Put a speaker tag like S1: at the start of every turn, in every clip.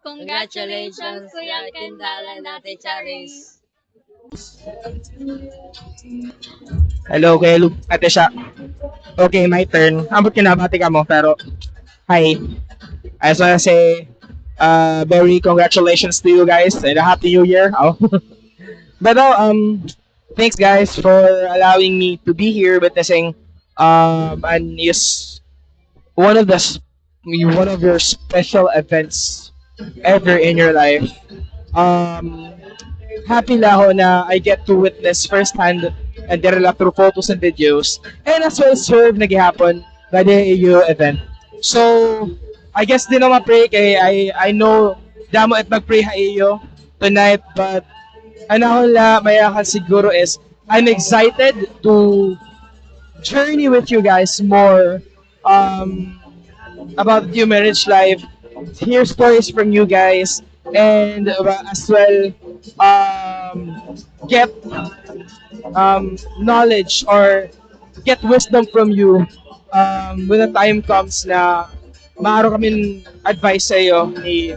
S1: Congratulations, Kuya Kendall and Ate Charis.
S2: Hello, kay Ate siya. Okay, my turn. Ambot kinabati ka mo, pero hi. I just wanna say, very congratulations to you guys and a happy new year. Oh. But thanks guys for allowing me to be here witnessing and is one of the one of your special events ever in your life. Um, happy lang ako na I get to witness firsthand and direla through photos and videos and as well serve na gihapon by the AU event. So, I guess din naman pray kay I know damo at mag-pray ha iyo tonight but ano ko la mayakan siguro is I'm excited to journey with you guys more um, about your marriage life, hear stories from you guys, and as well get knowledge or get wisdom from you when the time comes na maaro kami advice sa iyo ni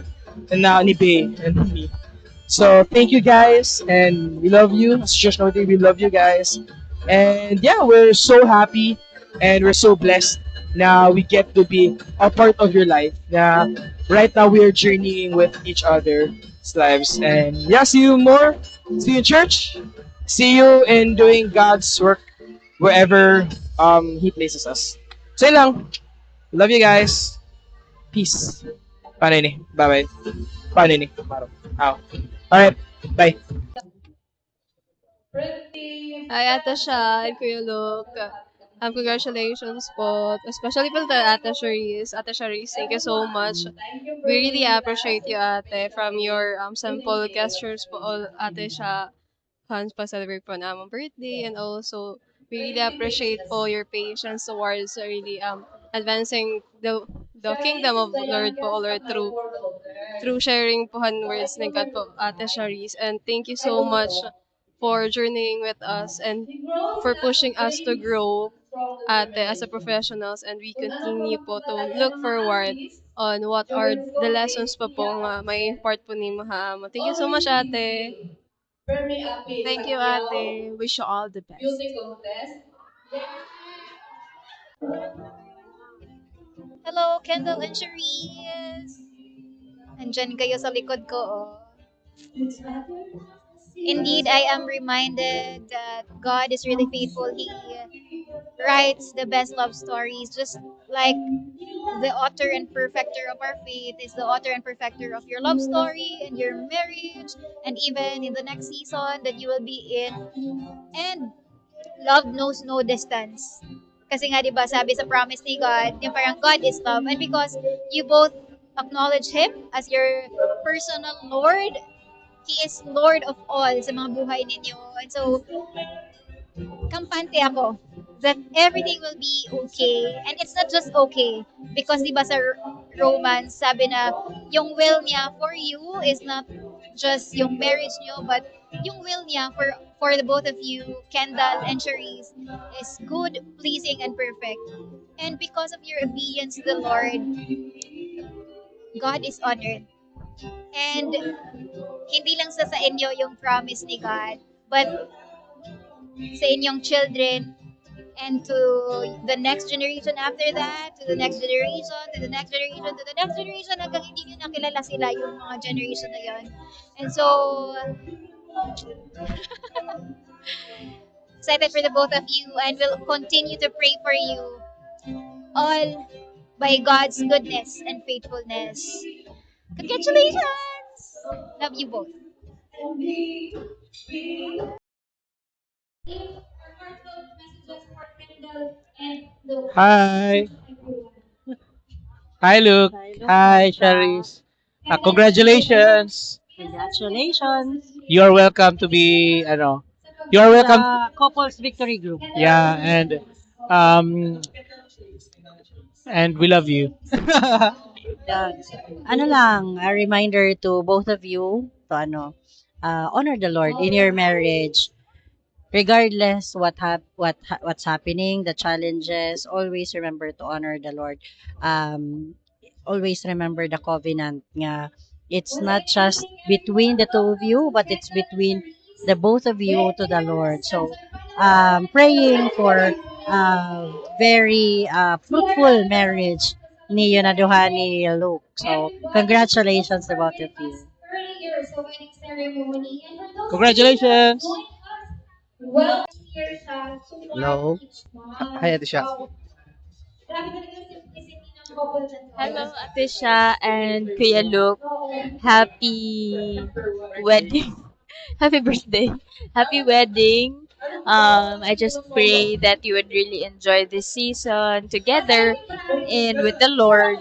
S2: Bay and me. So thank you guys and we love you. As just know we love you guys. And yeah, we're so happy and we're so blessed now we get to be a part of your life. Yeah, right now we are journeying with each other's lives. And yeah, see you more. See you in church. See you in doing God's work wherever He places us. So yun lang. Love you guys. Peace. Paano yun eh? Bye-bye. Paano yun eh? Maro. Ow. Alright. Bye.
S1: Hi, Ate Sha and Kuya Luke. Congratulations po. Especially po to Ate Cherise. Ate Cherise, thank you so much. We really appreciate you, Ate, from your simple gestures po, Ate Sha. Hans pa celebrate po na among birthday and also we really appreciate po your patience towards really advancing the kingdom of Lord po Lord through sharing po han words ni God po Ate Sharice and thank you so much for journeying with us and for pushing us to grow ate as a professionals and we continue po to look forward on what are the lessons pa po nga may impart po ni Maham. Thank you so much ate.
S3: Thank you, Ate. Wish you all the best.
S4: Hello, Kendall and Cherise! Nandyan kayo sa likod ko, oh. Indeed, I am reminded that God is really faithful. He writes the best love stories, just like the author and perfecter of our faith is the author and perfecter of your love story and your marriage, and even in the next season that you will be in. And love knows no distance. Kasi nga, di ba, sabi sa promise ni God, yung parang God is love. And because you both acknowledge Him as your personal Lord, He is Lord of all sa mga buhay ninyo. And so, kampante ako that everything will be okay. And it's not just okay. Because di ba sa Romans, sabi na yung will niya for you is not just yung marriage niyo, but yung will niya for the both of you, Kendall and Cherise, is good, pleasing, and perfect. And because of your obedience to the Lord, God is honored. And hindi lang sa inyo yung promise ni God, but sa inyong children and to the next generation after that, to the next generation, to the next generation, to the next generation, hanggang hindi nyo nakilala sila yung mga generation na yon. And so, excited for the both of you and will continue to pray for you all by God's goodness and faithfulness. Congratulations! Love you both.
S2: Hi. Hi, Luke. Hi, Charis. Congratulations.
S3: Congratulations.
S2: You are welcome to be, you are welcome.
S3: The Couples Victory Group.
S2: Yeah, um, and we love you.
S3: Yeah. Ano lang, a reminder to both of you to honor the Lord in your marriage. Regardless what's happening, the challenges, always remember to honor the Lord. Um, always remember the covenant nga It's not just between the two of you, but it's between the both of you to the Lord. So, praying for very fruitful marriage ni Yonaduha ni Luke. So, congratulations to both of you.
S2: Congratulations!
S5: Hello. Hi, Ate Sha.
S6: Hello, Ate Sha and Kuya Luke. Happy wedding. Happy birthday. Happy wedding. I just pray that you would really enjoy this season together and with the Lord.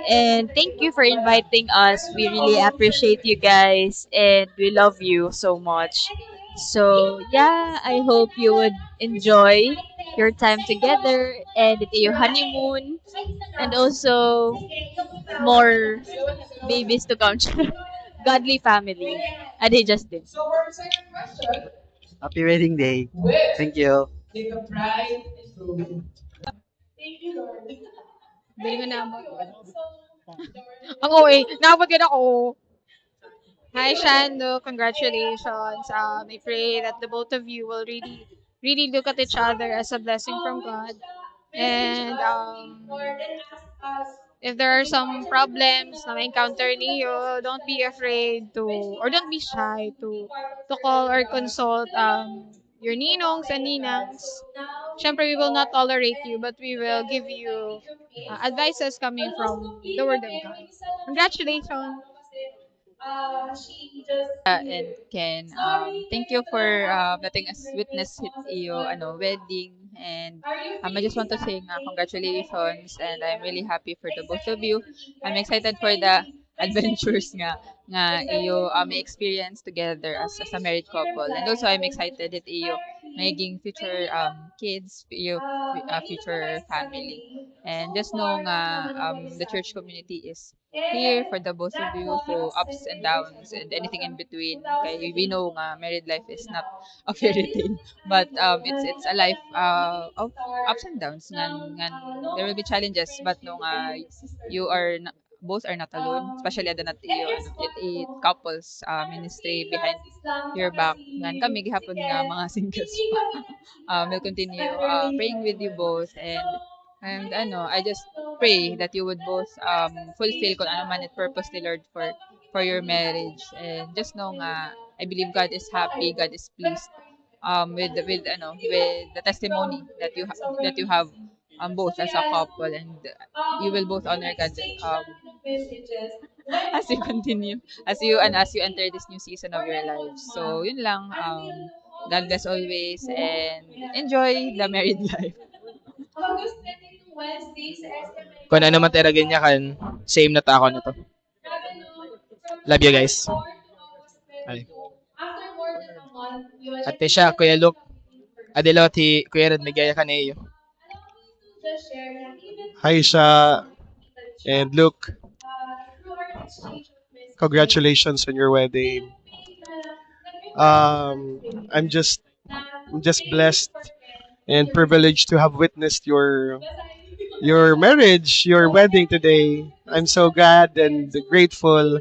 S6: And thank you for inviting us. We really appreciate you guys and we love you so much. So, yeah, I hope you would enjoy your time together and your honeymoon and also more babies to come. Godly family. Ade Justin.
S5: Happy wedding day. Thank you.
S7: Bili nga na mo. Ang OA. Nakapag ako. Hi, Shando. Congratulations. I pray that the both of you will really look at each other as a blessing from God. And if there are some problems na encounter niyo, don't be afraid to, or don't be shy to call or consult your ninongs and ninangs. Siyempre, we will not tolerate you, but we will give you advices coming from the Word of God. Congratulations!
S6: And Ken, thank you for letting us witness your wedding. And I just want to say congratulations and I'm really happy for the both of you. I'm excited for the adventures nga iyo may experience together as a married couple. And also I'm excited that iyo magiging future kids, iyo future family. And just know nga the church community is here for the both of you through ups and downs and anything in between. Kaya we know nga married life is not a fairy tale, but it's a life of ups and downs. Ngan there will be challenges, but no nga you are both are not alone, especially ada nat iyo it couples ministry behind your back. Ngan kami gihapon nga mga singles pa. We'll continue praying with you both and I just pray that you would both fulfill kung ano man it purpose ni Lord for your marriage. And just know nga I believe God is happy, God is pleased with the testimony that you have both as a couple, and you will both honor God as you continue as you enter this new season of your lives. So yun lang, God bless always and enjoy the married life.
S2: Kung ano man talaga niya kan, same na ta ako na to. Love you guys. Ay. Ate siya, Kuya Luke, adelo ti Kuya Red, nagaya ka na iyo.
S8: Hi, Sha and Luke. Congratulations on your wedding. Um, I'm just blessed and privileged to have witnessed your marriage, your wedding today. I'm so glad and grateful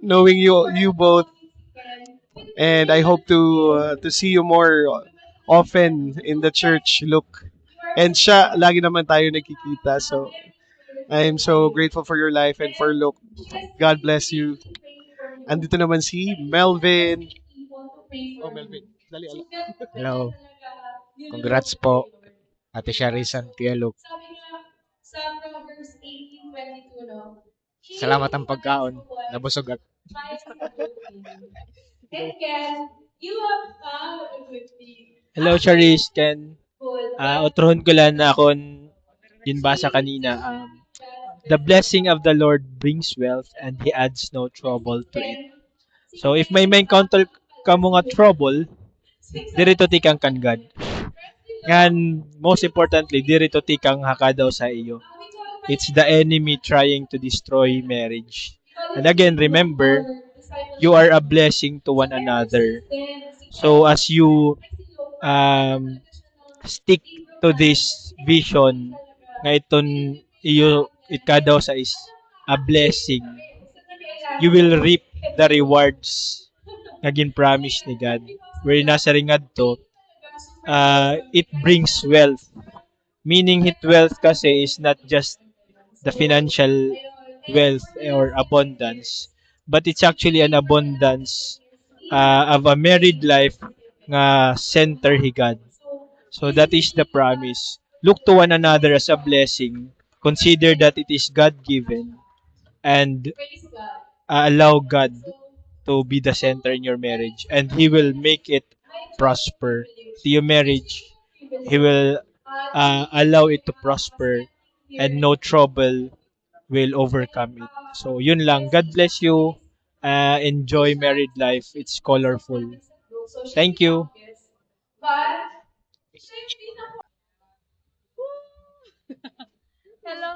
S8: knowing you both, and I hope to see you more often in the church, Luke. And siya, lagi naman tayo nakikita. So, I'm so grateful for your life and for Luke. God bless you. Andito naman si Melvin. Oh, Melvin. Dali, ala.
S9: Hello. Congrats po, Ate Sharisan, Kuya Luke. Salamat ang pagkaon. Nabusog ako.
S10: Hello, Charis, Ken. Utrohon ko lang na akong ginbasa kanina. The blessing of the Lord brings wealth and He adds no trouble to it. So, if may encounter ka mga trouble, dirito tikang kan God. Ngan, most importantly, dirito tikang haka daw sa iyo. It's the enemy trying to destroy marriage. And again, remember, you are a blessing to one another. So, as you stick to this vision nga iton iyo it ka daw sa is a blessing you will reap the rewards nga gin-promise ni God. Where nasa ringad to, it brings wealth. Meaning hit wealth kasi is not just the financial wealth or abundance, but it's actually an abundance of a married life nga center hi God. So that is the promise. Look to one another as a blessing. Consider that it is God given and allow God to be the center in your marriage and He will make it prosper to your marriage. He will allow it to prosper and no trouble will overcome it. So yun lang. God bless you. Enjoy married life. It's colorful. Thank you.
S11: Hello.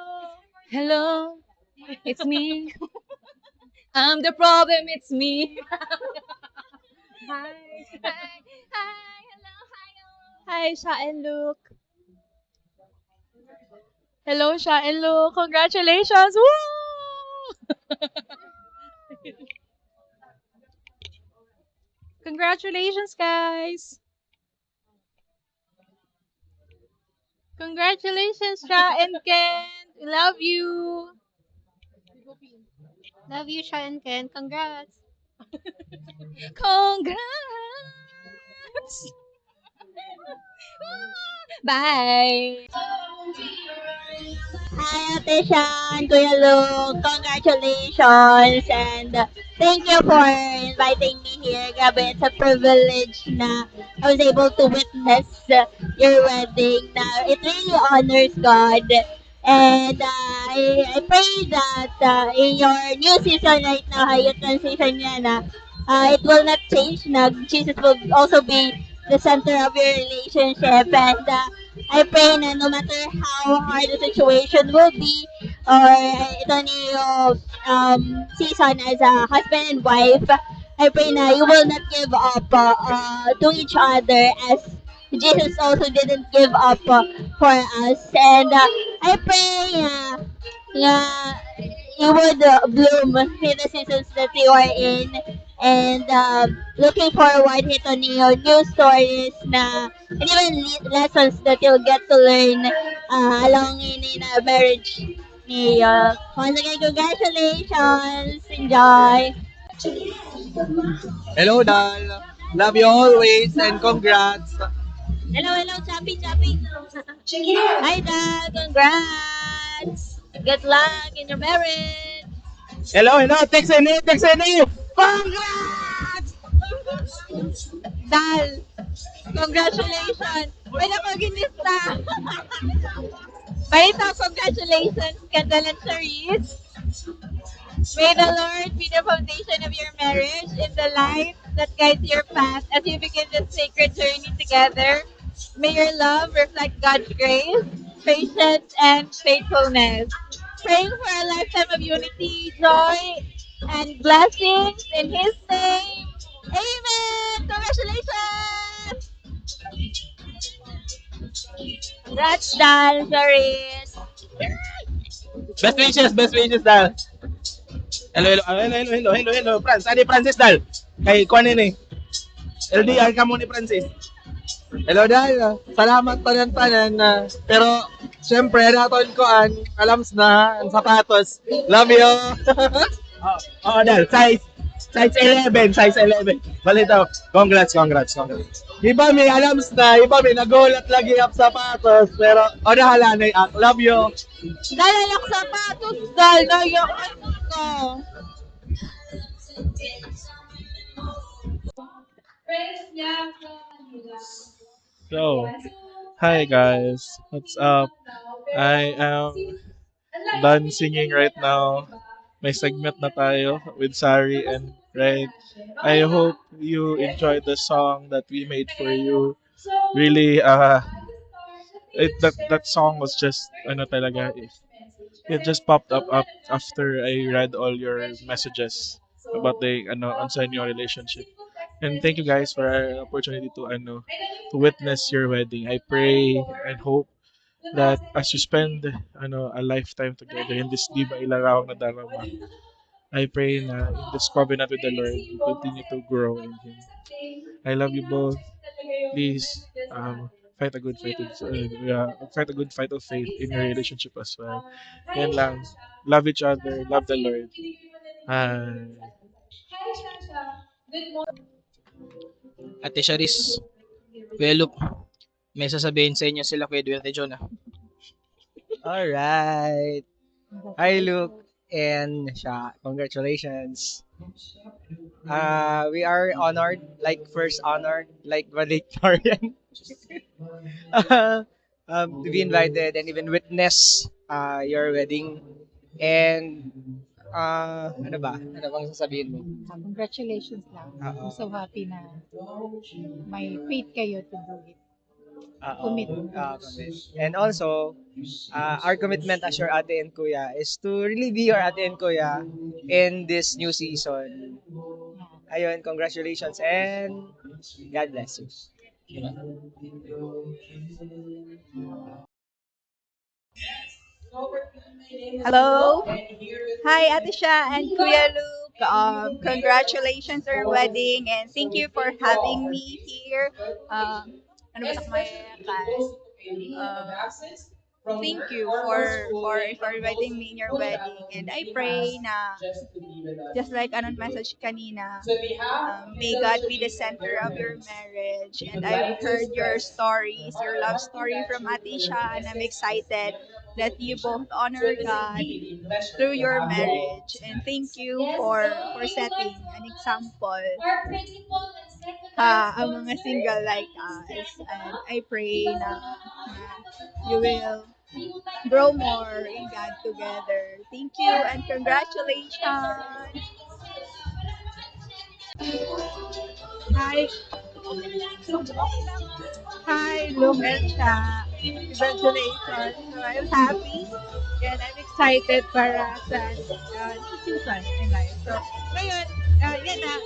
S11: Hello. It's me. I'm the problem. It's me. Hi. Hi. Hi. Hello. Hi, Sha and Luke. Hello, Sha and Luke. Congratulations. Woo! Congratulations, guys. Congratulations, Sha and Ken. We love you.
S4: Love you, Sha and Ken. Congrats.
S11: Congrats. Bye.
S12: Hi, Ate Shan, Kuya Luke. Congratulations and thank you for inviting me here. Grabe, it's a privilege na I was able to witness your wedding. Na it really honors God. And I pray that in your new season right now, your transition niya na it will not change na Jesus will also be the center of your relationship. And I pray na no matter how hard the situation will be, or ito ni season as a husband and wife, I pray na you will not give up to each other as Jesus also didn't give up for us. And I pray you would bloom in the seasons that you are in. And looking forward ito niyo new stories na and even lessons that you'll get to learn along in a marriage niyo. Once again, congratulations! Enjoy!
S5: Hello, Dal. Love you always and congrats.
S12: Hello, hello, Chappy, Chappy! Hi, Dad! Congrats! Good luck in your marriage!
S2: Hello, hello. Text ini, text ini.
S12: Dal! Congratulations! May napaginista! Marita, congratulations, Kendall and Charisse! May the Lord be the foundation of your marriage in the light that guides your path as you begin this sacred journey together. May your love reflect God's grace, patience, and faithfulness. Praying for a lifetime of unity, joy, and blessings in His name. Amen! Congratulations! Congrats, Dal, Charis.
S2: Best wishes, Dal. Hello, hello, hello, hello, hello, hello, hello, Franz. Adi Francis, Dal. Kay kuan ini. LDR ka mo ni Francis.
S5: Hello, Dal. Salamat tanan-tanan. Pero, syempre, naton ko alams na, ang sapatos. Love you.
S2: Oh, Dal. Size 11, size 11. Balito. Congrats, congrats, congrats.
S5: Iba may alams na, iba may nagulat lagi ang sapatos. Pero, nahala na yung love you.
S12: Dalalak sapatos, Dal. Nayakan ko.
S13: So, hi guys, what's up? I am done singing right now. May segment na tayo with Sari and Red. I hope you enjoyed the song that we made for you. Really, that song was just ano talaga. It just popped up after I read all your messages about the unsign your relationship. And thank you guys for our opportunity to witness your wedding. I pray and hope that as you spend a lifetime together in this di ba ilarang na darama, I pray na in this covenant with the Lord, you continue to grow in Him. I love you both. Please, fight a good fight of, fight a good fight of faith in your relationship as well. Yan lang. Love each other. Love the Lord. Uh,
S2: Ate Charis, Kuya Luke, may sasabihin sa inyo sila Kuya Duwerte John.
S14: Alright. Hi, Luke and Sha. Congratulations. We are honored, like first honored, like valedictorian, to be invited and even witness your wedding. And ano ba? Ano bang sasabihin mo?
S15: Congratulations lang.
S14: Oo.
S15: I'm so happy na may faith kayo to do it.
S14: Commit. And also, our commitment as your ate and kuya is to really be your ate and kuya in this new season. Ayun, congratulations and God bless you.
S16: Hello. Hi, Ate Sha and Kuya Luke. Congratulations on your wedding and thank you for having me here. Ano ba sa Mayayakal? Thank you for inviting me in your wedding and I pray na just like anong message kanina, may God be the center of your marriage. And I've heard your stories, your love story from Atisha, and I'm excited that you both honor God through your marriage. And thank you for setting an example ang mga single like us. And I pray na you will grow more in God together. Thank you and congratulations. Hi. Hi, Luke and Sha. Congratulations. So I'm happy and I'm excited para sa new season in life. So, ngayon, yan na,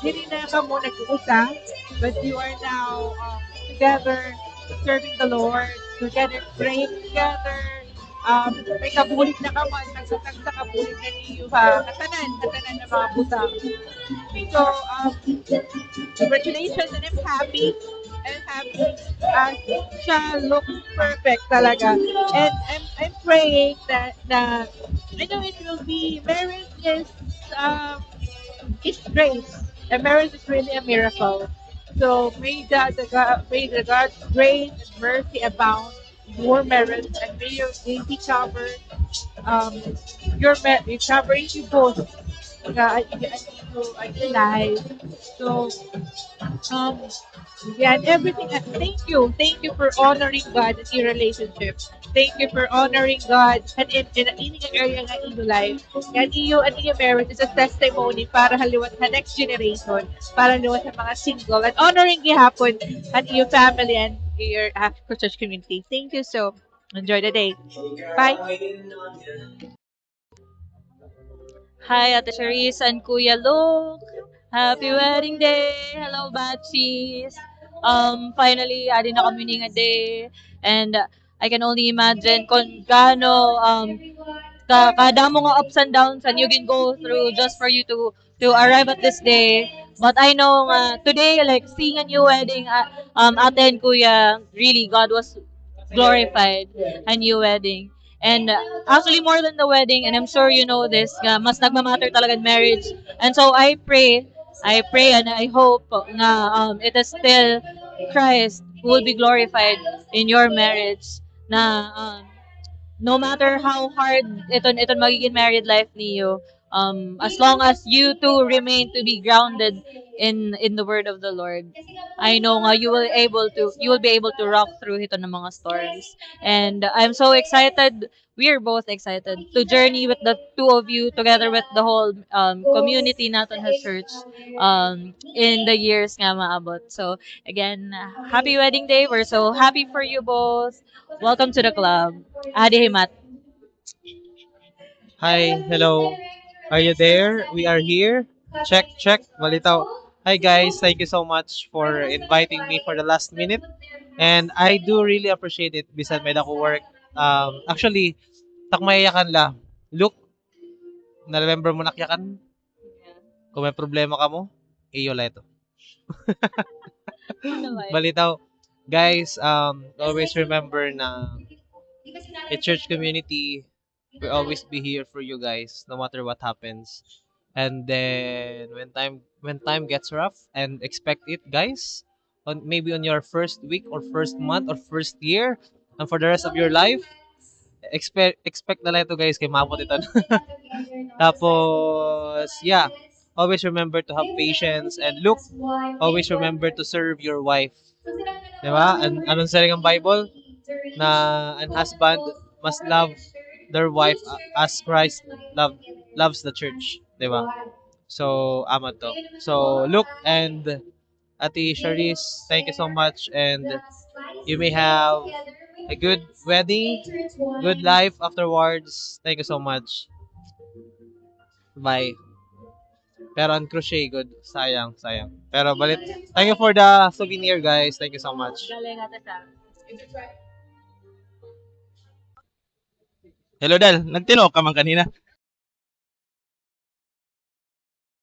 S16: hindi na ka mo nag-uusap, but you are now together serving the Lord, together praying together, may kabulit na ka man, nagsutag sa kabulit na niyo katanan na mga butang. So, congratulations and I'm happy. Siya looks perfect talaga. And I'm praying that I know it will be, marriage is grace. And marriage is really a miracle. So may the God's grace and mercy abound in your marriage and may be covered your covering you both and your life. So yeah, and everything. Thank you for honoring God in your relationship. Thank you for honoring God and in any area ng iyong life. And iyo marriage is a testimony para haliwat sa next generation, para haliwat sa mga single, and honoring gihapon at your family and your church community. Thank you so. Enjoy the day. Bye.
S11: Hi, Ate Charisse and Kuya Luke. Happy wedding day! Hello, Batchies! Finally, adi na kami nga day. And I can only imagine kung gaano kada mo nga ups and downs and you can go through just for you to arrive at this day. But I know today, like seeing a new wedding, ate and kuya, really God was glorified a new wedding. And actually more than the wedding, and I'm sure you know this, mas nagmamatter talaga in marriage. And so I pray and I hope na it is still Christ who will be glorified in your marriage. Na no matter how hard ito magiging married life niyo, as long as you two remain to be grounded in the word of the Lord, I know nga you will be able to rock through ito ng mga storms. And I'm so excited. We are both excited to journey with the two of you together with the whole community natin sa church in the years nga maabot. So again, happy wedding day. We're so happy for you both. Welcome to the club. Adi Himat.
S5: Hi, hello. Are you there? We are here. Check, check. Malitaw. Hi guys, thank you so much for inviting me for the last minute. And I do really appreciate it bisan may dako work. Actually, takmayakan la. Look, Na-remember mo nakyakan? Kung may problema ka mo, iyo leto. Balitaw. Guys, always remember na a church community will always be here for you guys, no matter what happens. And then when time gets rough, and expect it, guys, on maybe on your first week or first month or first year, and for the rest of your life, expect na lang ito, guys, kay mabot ito. Tapos, yeah, always remember to have patience, and look, always remember to serve your wife. Diba? Anong sabi ng Bible? Na an husband must love their wife as Christ loves the church. Diba? So, ama to. So, look, and Ate Charisse, thank you so much, and you may have a good wedding, good life afterwards. Thank you so much. Bye. Pero ang crochet, good. Sayang, sayang. Pero balit. Thank you for the souvenir, guys. Thank you so much.
S17: Hello, Dal. Nagtinok ka man kanina.